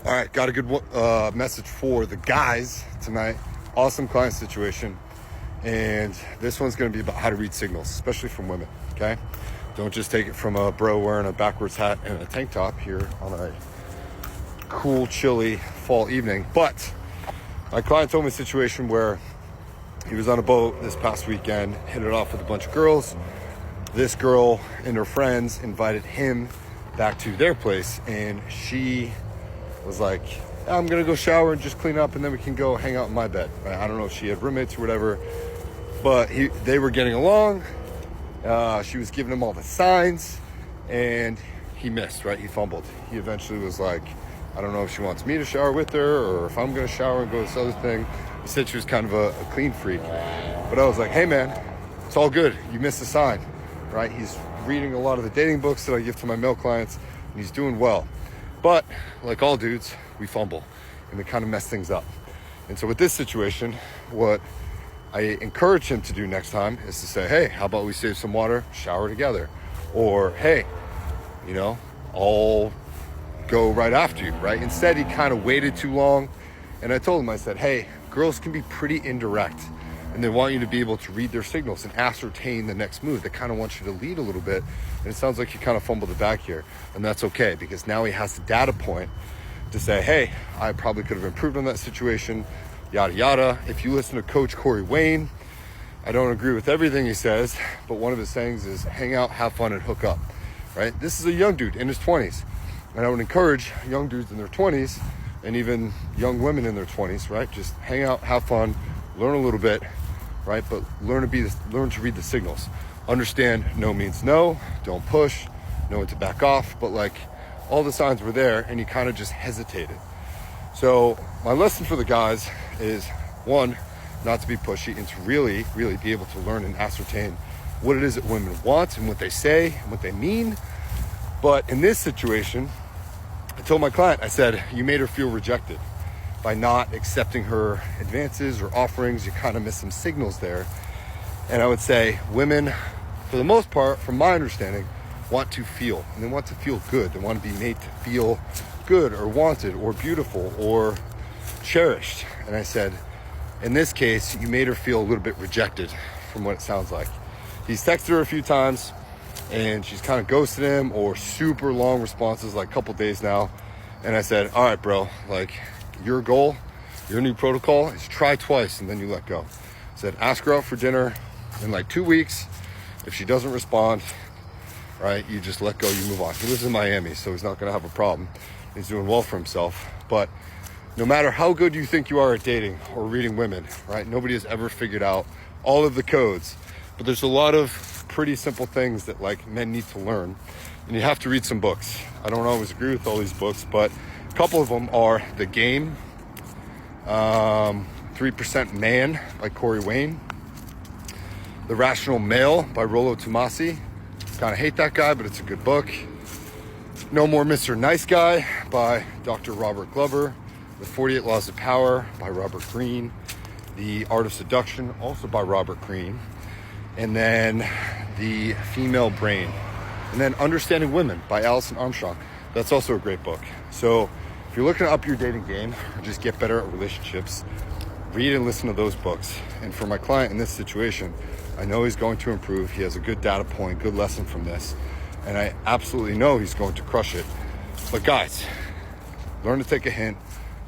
All right, got a good message for the guys tonight. Awesome client situation. And this one's going to be about how to read signals, especially from women, okay? Don't just take it from a bro wearing a backwards hat and a tank top here on a cool, chilly fall evening. But my client told me a situation where he was on a boat this past weekend, hit it off with a bunch of girls. This girl and her friends invited him back to their place, and she was like, I'm gonna go shower and just clean up and then we can go hang out in my bed. I don't know if she had roommates or whatever, but they were getting along. She was giving him all the signs and he missed, right? He fumbled. He eventually was like, I don't know if she wants me to shower with her or if I'm gonna shower and go to this other thing. He said she was kind of a clean freak. But I was like, hey man, it's all good. You missed a sign, right? He's reading a lot of the dating books that I give to my male clients and he's doing well. But like all dudes, we fumble and we kind of mess things up. And so with this situation, what I encourage him to do next time is to say, hey, how about we save some water, shower together? Or, hey, I'll go right after you, right? Instead, he kind of waited too long. And I told him, I said, hey, girls can be pretty indirect and they want you to be able to read their signals and ascertain the next move. They kind of want you to lead a little bit. And it sounds like you kind of fumbled it back here. And that's okay, because now he has the data point to say, hey, I probably could have improved on that situation, yada, yada. If you listen to Coach Corey Wayne, I don't agree with everything he says, but one of his sayings is hang out, have fun, and hook up, right? This is a young dude in his 20s. And I would encourage young dudes in their 20s and even young women in their 20s, right? Just hang out, have fun, learn a little bit, right? But learn to read the signals. Understand no means no, don't push, know when to back off, but like all the signs were there and you kind of just hesitated. So my lesson for the guys is, one, not to be pushy and to really, really be able to learn and ascertain what it is that women want and what they say and what they mean. But in this situation, I told my client, I said, you made her feel rejected by not accepting her advances or offerings. You kind of missed some signals there. And I would say women, for the most part, from my understanding, want to feel, and they want to feel good. They want to be made to feel good or wanted or beautiful or cherished. And I said, in this case, you made her feel a little bit rejected from what it sounds like. He's texted her a few times and she's kind of ghosted him or super long responses, like a couple days now. And I said, all right, bro, like your goal, your new protocol is try twice and then you let go. I said, ask her out for dinner in like 2 weeks. If she doesn't respond, right, you just let go, you move on. He lives in Miami, so he's not gonna have a problem. He's doing well for himself. But no matter how good you think you are at dating or reading women, right, nobody has ever figured out all of the codes. But there's a lot of pretty simple things that like men need to learn. And you have to read some books. I don't always agree with all these books, but a couple of them are The Game, 3% Man by Corey Wayne, The Rational Male by Rollo Tomassi. Kind of hate that guy, but it's a good book. No More Mr. Nice Guy by Dr. Robert Glover. The 48 Laws of Power by Robert Greene. The Art of Seduction, also by Robert Greene. And then The Female Brain. And then Understanding Women by Alison Armstrong. That's also a great book. So if you're looking to up your dating game or just get better at relationships, read and listen to those books. And for my client in this situation, I know he's going to improve. He has a good data point, good lesson from this. And I absolutely know he's going to crush it. But guys, learn to take a hint,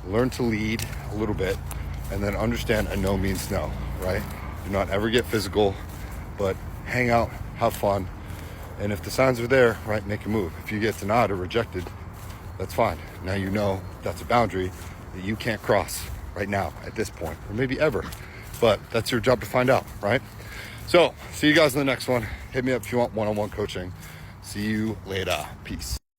learn to lead a little bit, and then understand a no means no, right? Do not ever get physical, but hang out, have fun. And if the signs are there, right, make a move. If you get denied or rejected, that's fine. Now you know that's a boundary that you can't cross right now at this point, or maybe ever. But that's your job to find out, right? So, see you guys in the next one. Hit me up if you want one-on-one coaching. See you later. Peace.